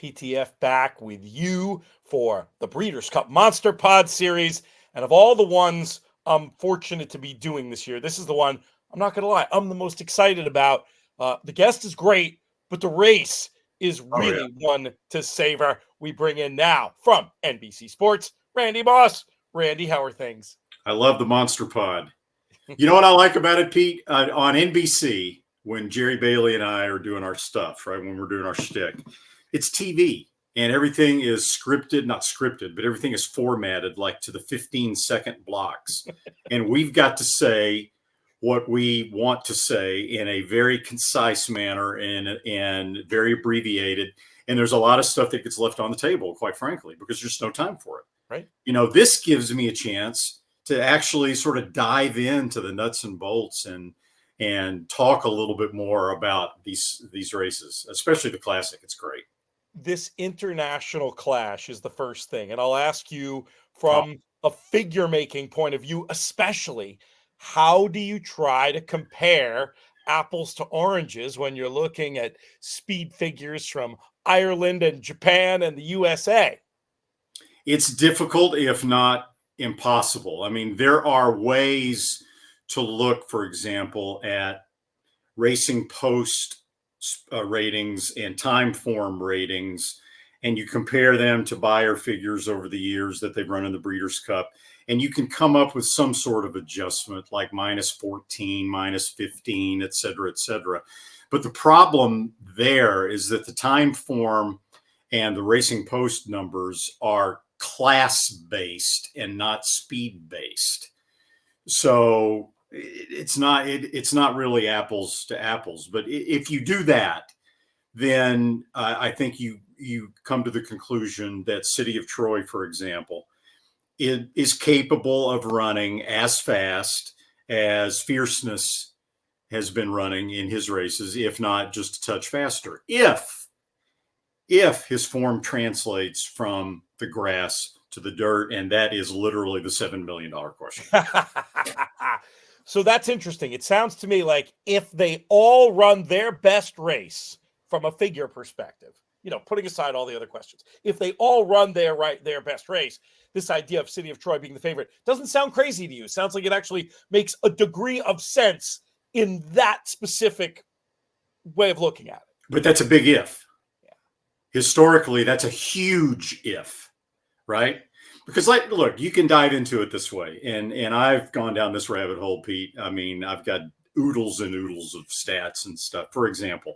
PTF back with you for the Breeders' Cup Monster Pod series. And of all the ones I'm fortunate to be doing this year, this is the one, I'm not going to lie, I'm the most excited about. The guest is great, but the race is really one to savor. We bring in now from NBC Sports, Randy Moss. Randy, how are things? I love the Monster Pod. You know what I like about it, Pete? On NBC, when Jerry Bailey and I are doing our stuff, right, when we're doing our shtick, it's TV. And everything is scripted, not scripted, but everything is formatted like to the 15-second blocks. And we've got to say what we want to say in a very concise manner and very abbreviated. And there's a lot of stuff that gets left on the table, quite frankly, because there's no time for it. Right. You know, this gives me a chance to actually sort of dive into the nuts and bolts and talk a little bit more about these races, especially the Classic. It's great. This international clash is the first thing. And I'll ask you from a figure making point of view, especially, how do you try to compare apples to oranges when you're looking at speed figures from Ireland and Japan and the USA? It's difficult, if not impossible. I mean, there are ways to look, for example, at Racing Post ratings and time form ratings, and you compare them to buyer figures over the years that they've run in the Breeders' Cup, and you can come up with some sort of adjustment like -14, -15, et cetera, et cetera. But the problem there is that the time form and the Racing Post numbers are class-based and not speed-based. So it's not really apples to apples. But if you do that, then I think you come to the conclusion that City of Troy, for example, is capable of running as fast as Fierceness has been running in his races, if not just a touch faster, if his form translates from the grass to the dirt. And that is literally the $7 million question. So that's interesting. It sounds to me like if they all run their best race from a figure perspective, you know, putting aside all the other questions, if they all run their best race, this idea of City of Troy being the favorite doesn't sound crazy to you. It sounds like it actually makes a degree of sense in that specific way of looking at it. But that's a big if. Yeah. Historically, that's a huge if, right? Because, like, look, you can dive into it this way, and I've gone down this rabbit hole, Pete. I mean, I've got oodles and oodles of stats and stuff. For example,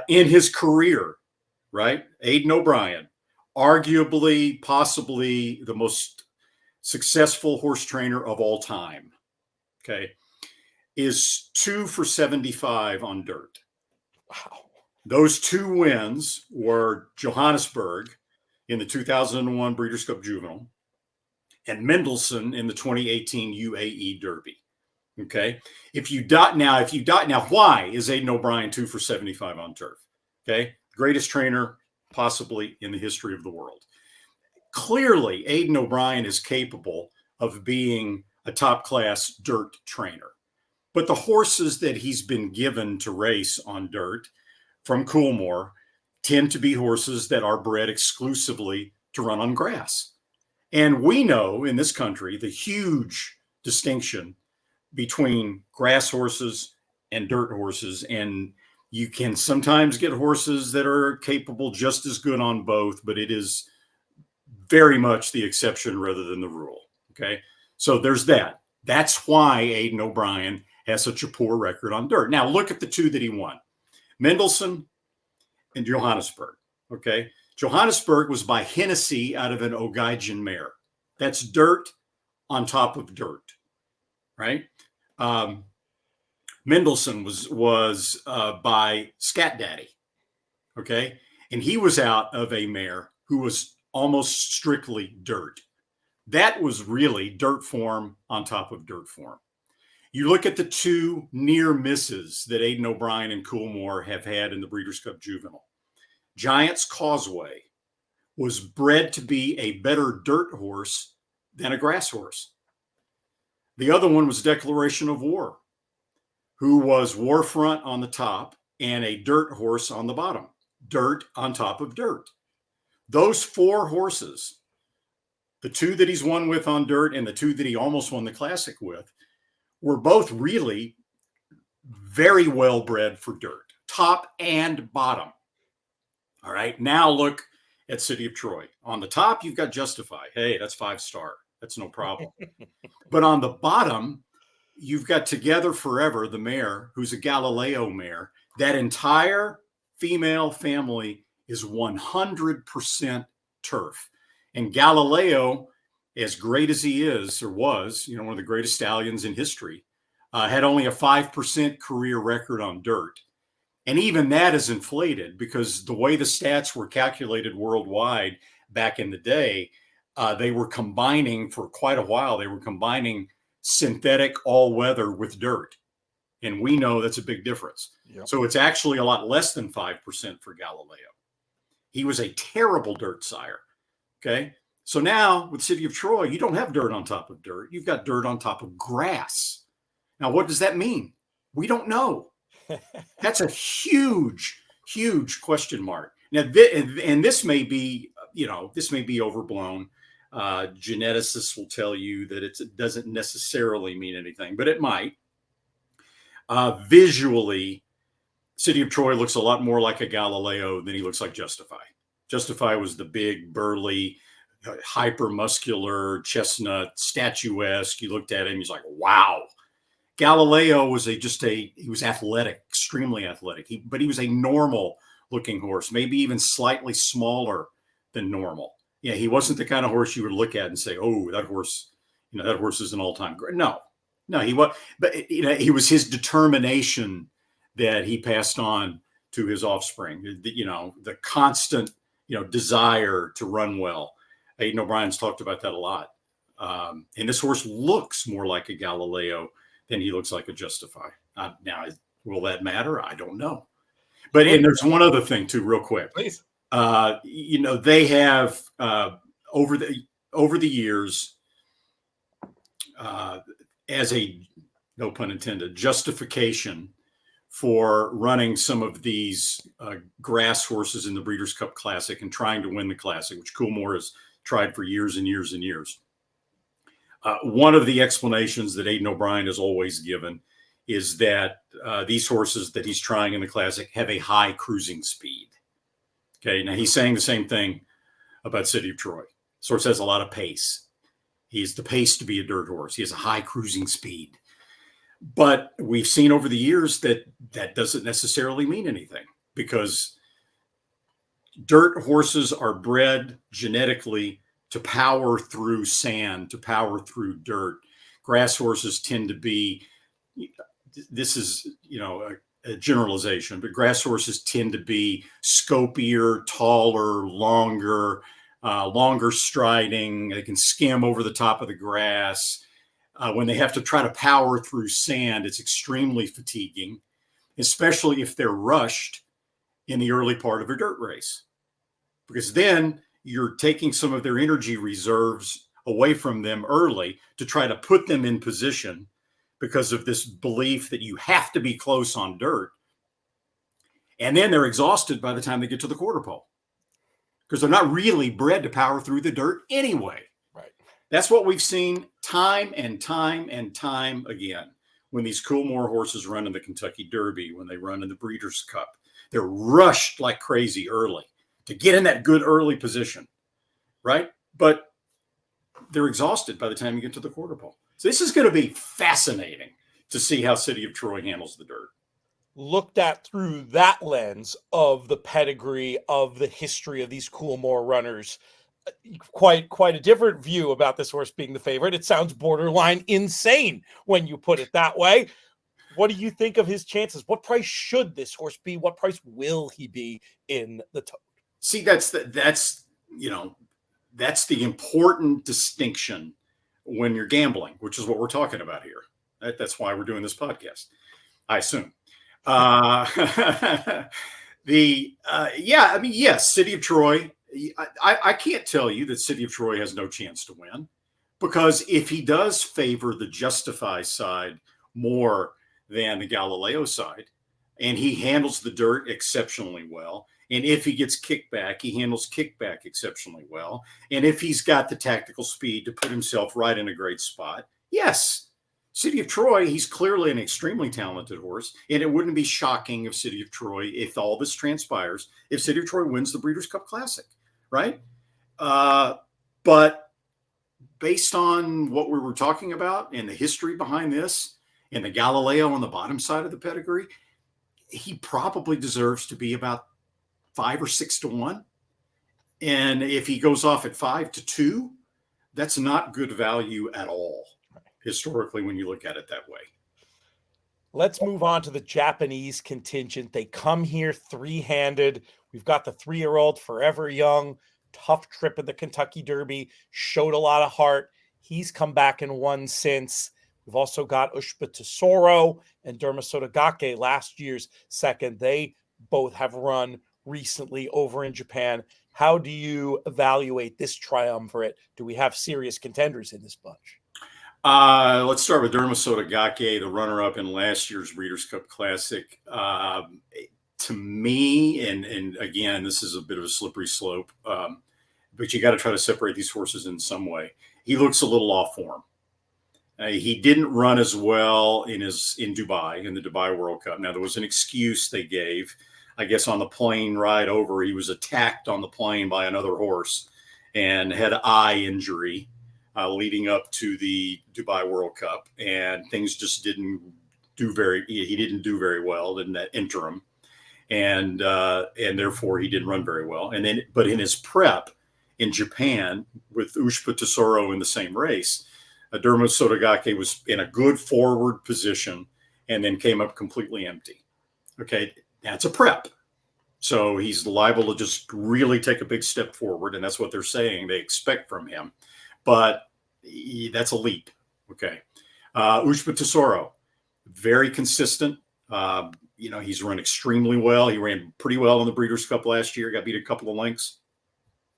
in his career, right, Aidan O'Brien, arguably, possibly the most successful horse trainer of all time, okay, is 2 for 75 on dirt. Wow. Those 2 wins were Johannesburg in the 2001 Breeders' Cup Juvenile and Mendelssohn in the 2018 UAE Derby. Okay. Now, why is Aidan O'Brien 2 for 75 on turf? Okay. Greatest trainer possibly in the history of the world. Clearly, Aidan O'Brien is capable of being a top class dirt trainer. But the horses that he's been given to race on dirt from Coolmore tend to be horses that are bred exclusively to run on grass. And we know in this country the huge distinction between grass horses and dirt horses. And you can sometimes get horses that are capable just as good on both, but it is very much the exception rather than the rule. Okay. So there's that. That's why Aidan O'Brien has such a poor record on dirt. Now look at the 2 that he won. Mendelssohn and Johannesburg. Okay. Johannesburg was by Hennessy out of an Ogeijan mare. That's dirt on top of dirt, right? Mendelssohn was by Scat Daddy. Okay. And he was out of a mare who was almost strictly dirt. That was really dirt form on top of dirt form. You look at the 2 near misses that Aidan O'Brien and Coolmore have had in the Breeders' Cup Juvenile. Giant's Causeway was bred to be a better dirt horse than a grass horse. The other one was Declaration of War, who was Warfront on the top and a dirt horse on the bottom. dirt on top of dirt. Those 4 horses, the 2 that he's won with on dirt and the 2 that he almost won the Classic with, were both really very well bred for dirt, top and bottom. All right. Now look at City of Troy. On the top, you've got Justify. Hey, that's 5-star. That's no problem. But on the bottom, you've got Together Forever, the mare, who's a Galileo mare. That entire female family is 100% turf. And Galileo, as great as he is or was, one of the greatest stallions in history, had only a 5% career record on dirt. And even that is inflated because the way the stats were calculated worldwide back in the day, they were combining for quite a while. They were combining synthetic all-weather with dirt. And we know that's a big difference. Yep. So it's actually a lot less than 5% for Galileo. He was a terrible dirt sire. Okay. So now with City of Troy, you don't have dirt on top of dirt. You've got dirt on top of grass. Now, what does that mean? We don't know. That's a huge, huge question mark. Now, and this may be, this may be overblown. Geneticists will tell you that it doesn't necessarily mean anything, but it might. Visually, City of Troy looks a lot more like a Galileo than he looks like Justify. Justify was the big, burly, hyper-muscular, chestnut, statuesque. You looked at him, he's like, wow. Galileo was he was athletic, extremely athletic, but he was a normal-looking horse, maybe even slightly smaller than normal. Yeah, he wasn't the kind of horse you would look at and say, "Oh, that horse, that horse is an all-time great." No, he was, but he was his determination that he passed on to his offspring. The constant, desire to run well. Aidan O'Brien's talked about that a lot. And this horse looks more like a Galileo than he looks like a Justify. Now, will that matter? I don't know. And there's one other thing too, real quick. Please. They have over the years, as a, no pun intended, justification for running some of these grass horses in the Breeders' Cup Classic and trying to win the Classic, which Coolmore has tried for years and years and years. One of the explanations that Aidan O'Brien has always given is that these horses that he's trying in the Classic have a high cruising speed. Okay, now he's saying the same thing about City of Troy. This horse has a lot of pace. He has the pace to be a dirt horse. He has a high cruising speed. But we've seen over the years that doesn't necessarily mean anything because dirt horses are bred genetically to power through sand, to power through dirt. Grass horses tend to be, this is, a generalization, but grass horses tend to be scopier, taller, longer striding. They can skim over the top of the grass. When they have to try to power through sand, it's extremely fatiguing, especially if they're rushed in the early part of a dirt race, because then you're taking some of their energy reserves away from them early to try to put them in position because of this belief that you have to be close on dirt. And then they're exhausted by the time they get to the quarter pole because they're not really bred to power through the dirt anyway. Right. That's what we've seen time and time and time again when these Coolmore horses run in the Kentucky Derby, when they run in the Breeders' Cup. They're rushed like crazy early to get in that good early position, right? But they're exhausted by the time you get to the quarter pole. So this is going to be fascinating to see how City of Troy handles the dirt. Looked at through that lens of the pedigree, of the history of these Coolmore runners, quite a different view about this horse being the favorite. It sounds borderline insane when you put it that way. What do you think of his chances? What price should this horse be? What price will he be in the Tote? See, that's the important distinction when you're gambling, which is what we're talking about here. That's why we're doing this podcast, I assume. Yes, City of Troy. I can't tell you that City of Troy has no chance to win, because if he does favor the Justify side more than the Galileo side, and he handles the dirt exceptionally well, And if he gets kickback, he handles kickback exceptionally well. And if he's got the tactical speed to put himself right in a great spot, yes. City of Troy, he's clearly an extremely talented horse. And it wouldn't be shocking if City of Troy, if all this transpires, if City of Troy wins the Breeders' Cup Classic, right? But based on what we were talking about and the history behind this and the Galileo on the bottom side of the pedigree, he probably deserves to be about 5 or 6 to 1. And if he goes off at 5 to 2, that's not good value at all, historically, when you look at it that way. Let's move on to the Japanese contingent. They come here 3-handed. We've got the 3-year-old Forever Young, tough trip in the Kentucky Derby, showed a lot of heart. He's come back and won since. We've also got Ushba Tesoro and Dermasotogake, last year's second. They both have run recently over in Japan. How do you evaluate this triumvirate? Do we have serious contenders in this bunch? Let's start with Dermasotogake, the runner-up in last year's Breeders' Cup Classic. To me, and again, this is a bit of a slippery slope, but you got to try to separate these horses in some way. He looks a little off form. He didn't run as well in Dubai, in the Dubai World Cup. Now, there was an excuse they gave. I guess on the plane ride over, he was attacked on the plane by another horse and had eye injury leading up to the Dubai World Cup. And things just didn't do he didn't do very well in that interim. And therefore he didn't run very well. But in his prep in Japan with Ushba Tesoro in the same race, Dermasotogake was in a good forward position and then came up completely empty. Okay, that's a prep. So he's liable to just really take a big step forward, and that's what they're saying they expect from him. But that's a leap. Okay. Ushba Tesoro, very consistent. He's run extremely well. He ran pretty well in the Breeders' Cup last year, got beat a couple of lengths.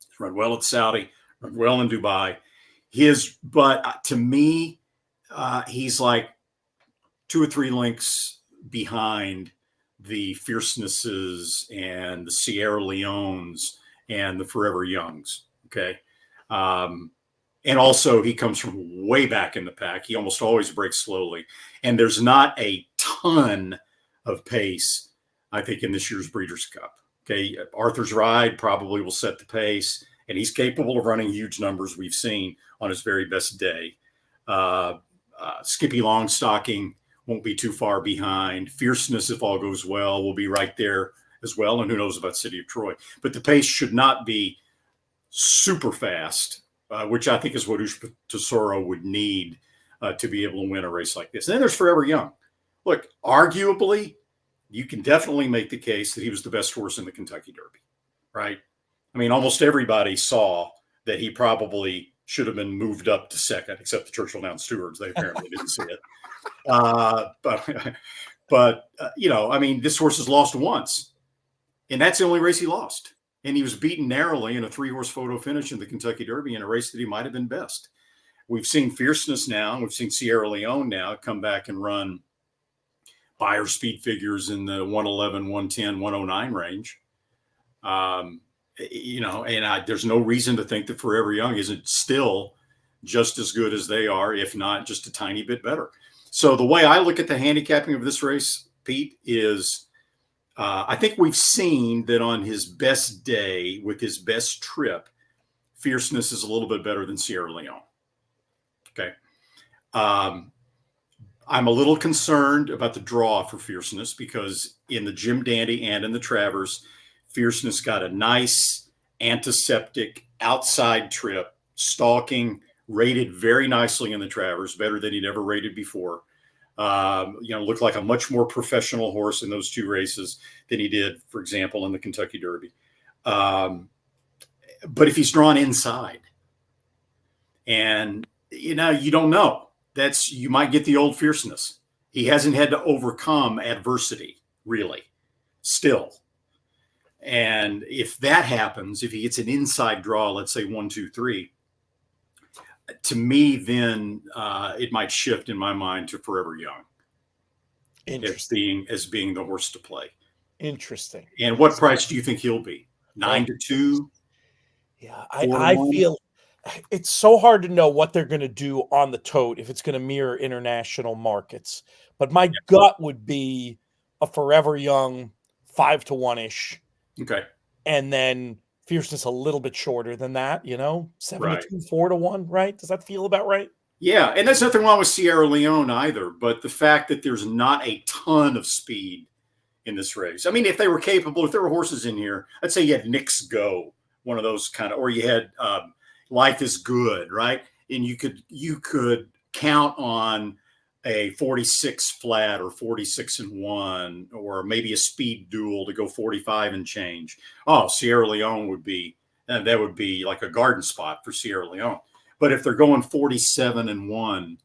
He's run well at Saudi, run well in Dubai. But to me, he's like 2 or 3 lengths behind the Fiercenesses and the Sierra Leones and the Forever Youngs. Okay. And also he comes from way back in the pack. He almost always breaks slowly. And there's not a ton of pace, I think, in this year's Breeders' Cup. Okay. Arthur's Ride probably will set the pace, and he's capable of running huge numbers we've seen on his very best day. Skippy Longstocking won't be too far behind. Fierceness, if all goes well, will be right there as well. And who knows about City of Troy. But the pace should not be super fast, which I think is what Ushba Tesoro would need to be able to win a race like this. And then there's Forever Young. Look, arguably, you can definitely make the case that he was the best horse in the Kentucky Derby, right? I mean, almost everybody saw that he probably should have been moved up to second, except the Churchill Downs stewards. They apparently didn't see it. I mean, this horse has lost once, and that's the only race he lost. And he was beaten narrowly in a 3-horse photo finish in the Kentucky Derby in a race that he might have been best. We've seen Fierceness now. We've seen Sierra Leone now come back and run buyer speed figures in the 111, 110, 109 range. There's no reason to think that Forever Young isn't still just as good as they are, if not just a tiny bit better. So the way I look at the handicapping of this race, Pete, is I think we've seen that on his best day with his best trip, Fierceness is a little bit better than Sierra Leone. Okay. I'm a little concerned about the draw for Fierceness because in the Jim Dandy and in the Travers, Fierceness got a nice antiseptic outside trip, stalking, rated very nicely in the Travers, better than he'd ever rated before. Looked like a much more professional horse in those 2 races than he did, for example, in the Kentucky Derby. But if he's drawn inside and, you don't know, you might get the old Fierceness. He hasn't had to overcome adversity, really, still. And if that happens, if he gets an inside draw, let's say 1, 2, 3, to me, then it might shift in my mind to Forever Young as being the horse to play. Interesting. And what price do you think he'll be? 9-2? Yeah, 4 to I 1? feel it's so hard to know what they're going to do on the tote if it's going to mirror international markets. But my gut would be a Forever Young 5-1 ish, Okay. and then Fierceness a little bit shorter than that. 7 Right. to 2, 4-1. Right? Does that feel about right? Yeah, and there's nothing wrong with Sierra Leone either, but the fact that there's not a ton of speed in this race. I mean, if they were capable, if there were horses in here, I'd say you had Knicks Go, one of those kind of, or you had Life is Good, right? And you could count on a 46 flat or 46-1, or maybe a speed duel to go 45 and change. Oh, Sierra Leone would be, that would be like a garden spot for Sierra Leone. But if they're going 47-1,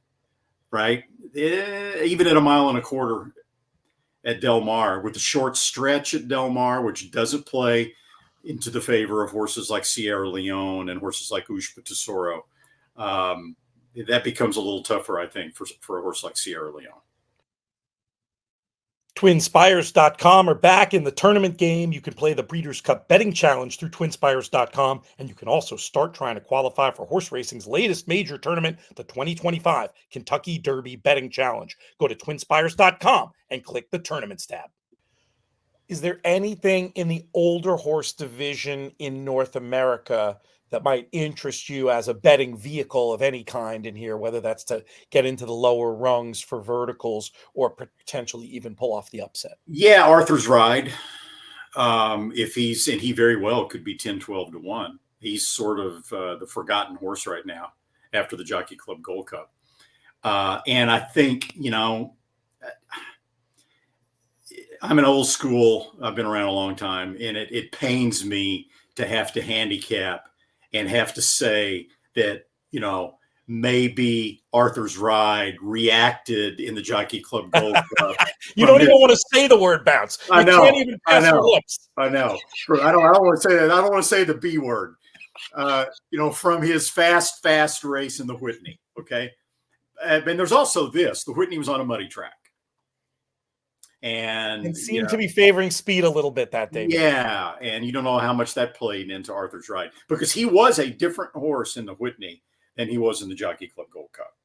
right? Even at 1.25 miles at Del Mar, with the short stretch at Del Mar, which doesn't play into the favor of horses like Sierra Leone and horses like Ushpa Tesoro, that becomes a little tougher, I think, for a horse like Sierra Leone. TwinSpires.com are back in the tournament game. You can play the Breeders' Cup Betting Challenge through TwinSpires.com, and you can also start trying to qualify for horse racing's latest major tournament, the 2025 Kentucky Derby Betting Challenge. Go to TwinSpires.com and click the Tournaments tab. Is there anything in the older horse division in North America that might interest you as a betting vehicle of any kind in here, whether that's to get into the lower rungs for verticals or potentially even pull off the upset? Yeah, Arthur's Ride. If he's, and he very well could be 10-12-1. He's sort of the forgotten horse right now after the Jockey Club Gold Cup. And I think, I'm an old school. I've been around a long time, and it pains me to have to handicap and have to say that, maybe Arthur's Ride reacted in the Jockey Club Gold Cup. You don't even want to say the word bounce. You can't even pass your lips. I know. I don't want to say that. I don't want to say the B word. From his fast race in the Whitney. Okay. And there's also this. The Whitney was on a muddy track. And seemed to be favoring speed a little bit that day. Yeah. And you don't know how much that played into Arthur's Ride, because he was a different horse in the Whitney than he was in the Jockey Club Gold Cup.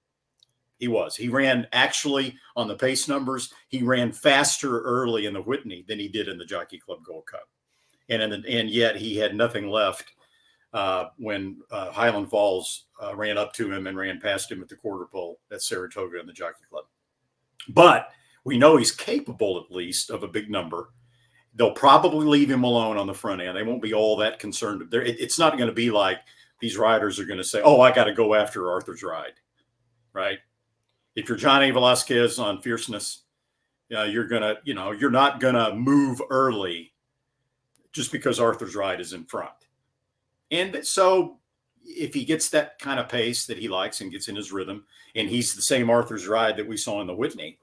He was. He ran, actually, on the pace numbers, he ran faster early in the Whitney than he did in the Jockey Club Gold Cup. And yet he had nothing left when Highland Falls ran up to him and ran past him at the quarter pole at Saratoga in the Jockey Club. But we know he's capable, at least, of a big number. They'll probably leave him alone on the front end. They won't be all that concerned. It's not going to be like these riders are going to say, oh, I got to go after Arthur's Ride, right? If you're Johnny Velasquez on Fierceness, you're not going to move early just because Arthur's Ride is in front. And so if he gets that kind of pace that he likes and gets in his rhythm, and he's the same Arthur's Ride that we saw in the Whitney,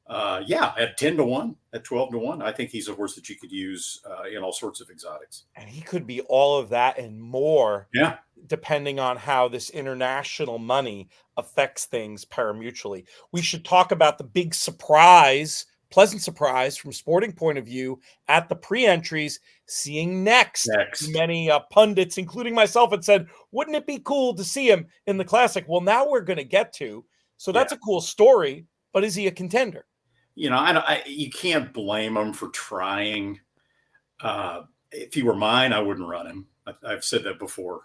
at 10-1, at 12-1, I think he's a horse that you could use in all sorts of exotics. And he could be all of that and more. Yeah. Depending on how this international money affects things parimutually. We should talk about the big surprise, pleasant surprise from sporting point of view at the pre-entries, seeing next. Many pundits, including myself, had said, wouldn't it be cool to see him in the Classic? Well, now we're going to get to. So that's a cool story, but is he a contender? You can't blame him for trying. If he were mine, I wouldn't run him. I've said that before.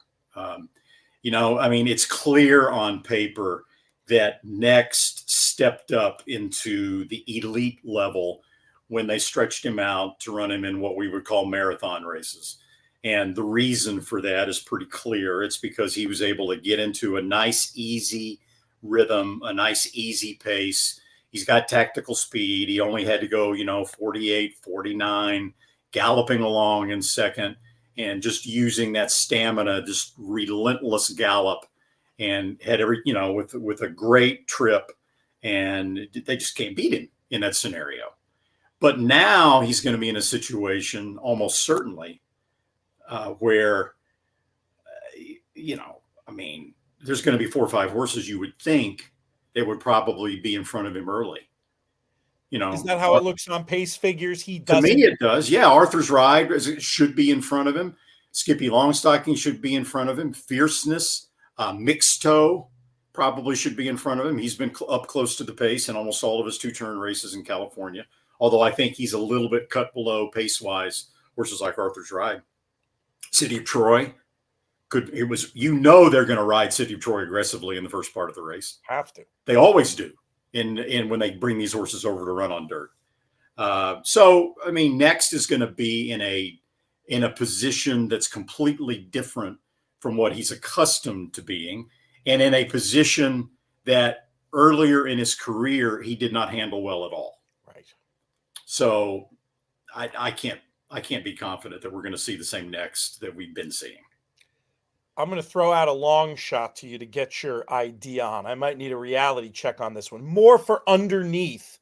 It's clear on paper that Next stepped up into the elite level when they stretched him out to run him in what we would call marathon races. And the reason for that is pretty clear. It's because he was able to get into a nice, easy rhythm, a nice, easy pace. He's got tactical speed. He only had to go, 48, 49, galloping along in second, and just using that stamina, just relentless gallop, and had with a great trip, and they just can't beat him in that scenario. But now he's going to be in a situation almost certainly where, there's going to be 4 or 5 horses you would think they would probably be in front of him early. Is that how it looks on pace figures? He to doesn't. me, it does. Yeah, Arthur's Ride should be in front of him. Skippy Longstocking should be in front of him. Fierceness, Mixed Toe probably should be in front of him. He's been up close to the pace in almost all of his 2-turn races in California, although I think he's a little bit cut below pace-wise horses like Arthur's Ride. City of Troy, they're going to ride City of Troy aggressively in the first part of the race. Have to. They always do in when they bring these horses over to run on dirt. So, I mean, next is going to be in a position that's completely different from what he's accustomed to being, and in a position that earlier in his career he did not handle well at all. Right. So, I can't be confident that we're going to see the same next that we've been seeing. I'm going to throw out a long shot to you to get your idea on. I might need a reality check on this one, more for underneath,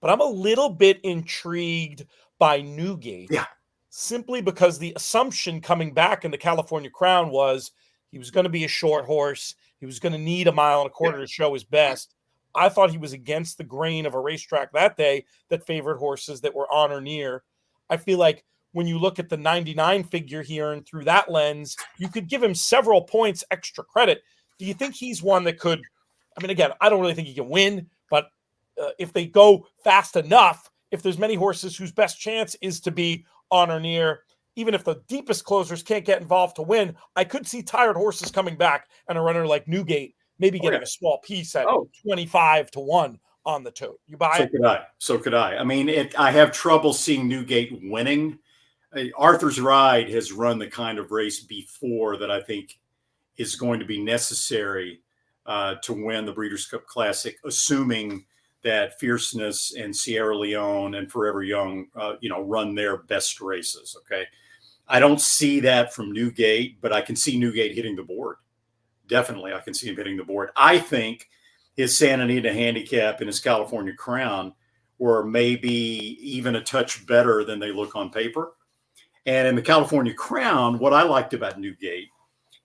but I'm a little bit intrigued by Newgate. Yeah. Simply because the assumption coming back in the California Crown was he was going to be a short horse. He was going to need 1.25 miles to show his best. I thought he was against the grain of a racetrack that day that favored horses that were on or near. I feel like when you look at the 99 figure he earned through that lens, you could give him several points extra credit. Do you think he's one that could, I mean, again, I don't really think he can win, but if they go fast enough, if there's many horses whose best chance is to be on or near, even if the deepest closers can't get involved to win, I could see tired horses coming back and a runner like Newgate maybe getting a small piece at 25-1 on the tote. You buy it? So could I. I mean, I have trouble seeing Newgate winning. Arthur's Ride has run the kind of race before that I think is going to be necessary to win the Breeders' Cup Classic, assuming that Fierceness and Sierra Leone and Forever Young, run their best races. Okay. I don't see that from Newgate, but I can see Newgate hitting the board. Definitely. I can see him hitting the board. I think his Santa Anita handicap and his California Crown were maybe even a touch better than they look on paper. And in the California Crown, what I liked about Newgate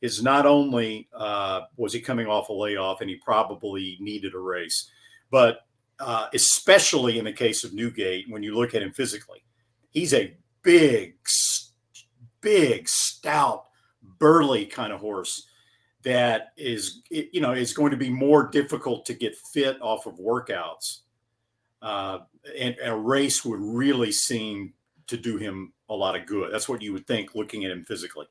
is not only was he coming off a layoff and he probably needed a race, but especially in the case of Newgate, when you look at him physically, he's a big, stout, burly kind of horse that is going to be more difficult to get fit off of workouts. And a race would really seem to do him a lot of good. That's what you would think looking at him physically.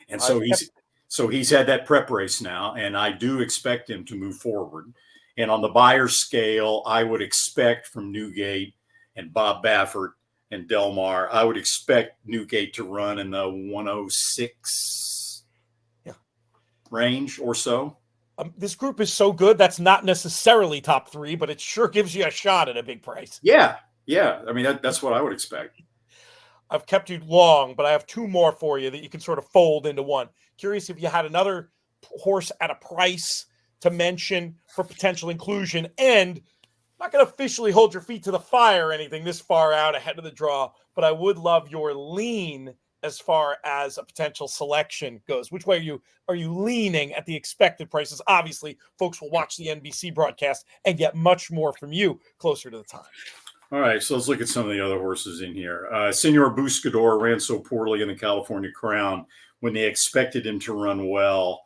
And so he's had that prep race now, and I do expect him to move forward. And on the buyer scale, I would expect from Newgate and Bob Baffert and Delmar, I would expect Newgate to run in the 106 range or so. This group is so good. That's not necessarily top 3, but it sure gives you a shot at a big price. Yeah. I mean, that's what I would expect. I've kept you long, but I have 2 more for you that you can sort of fold into one. Curious if you had another horse at a price to mention for potential inclusion. And I'm not going to officially hold your feet to the fire or anything this far out ahead of the draw, but I would love your lean as far as a potential selection goes. Which way are you leaning at the expected prices? Obviously, folks will watch the NBC broadcast and get much more from you closer to the time. All right, so let's look at some of the other horses in here. Senor Buscador ran so poorly in the California Crown when they expected him to run well.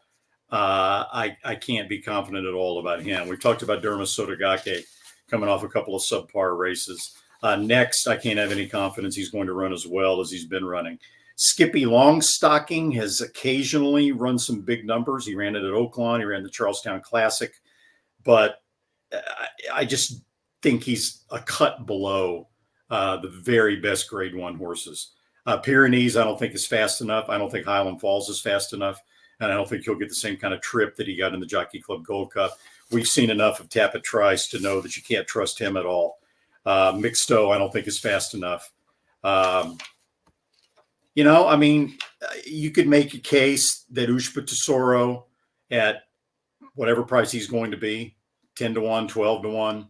I can't be confident at all about him. We've talked about Derma Sotogake coming off a couple of subpar races. Next, I can't have any confidence he's going to run as well as he's been running. Skippy Longstocking has occasionally run some big numbers. He ran it at Oaklawn. He ran the Charlestown Classic. But I just think he's a cut below the very best grade 1 horses. Pyrenees, I don't think is fast enough. I don't think Highland Falls is fast enough. And I don't think he'll get the same kind of trip that he got in the Jockey Club Gold Cup. We've seen enough of Tapit Trice to know that you can't trust him at all. Mixto, I don't think is fast enough. I mean, you could make a case that Ushpa Tesoro at whatever price he's going to be, 10-1, 12-1,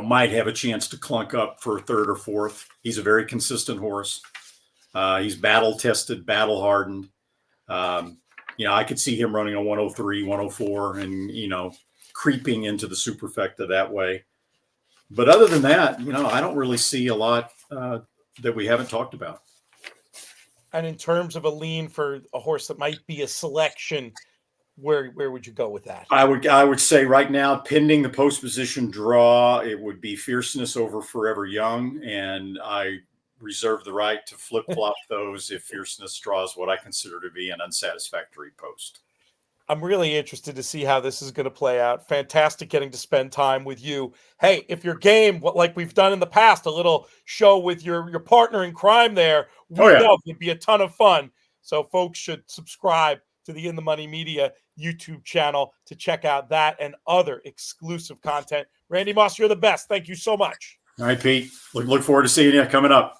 might have a chance to clunk up for 3rd or 4th. He's a very consistent horse. He's battle tested, battle hardened. I could see him running a 103, 104 and, creeping into the superfecta that way. But other than that, I don't really see a lot that we haven't talked about. And in terms of a lean for a horse that might be a selection, where would you go with that? I would say right now, pending the post position draw, it would be Fierceness over Forever Young, and I reserve the right to flip flop those if Fierceness draws what I consider to be an unsatisfactory post. I'm really interested to see how this is going to play out. Fantastic getting to spend time with you. Hey, if your game, like we've done in the past, a little show with your partner in crime there, it'd be a ton of fun. So folks should subscribe to the In the Money Media YouTube channel to check out that and other exclusive content. Randy Moss, you're the best. Thank you so much. All right, Pete. Look forward to seeing you coming up.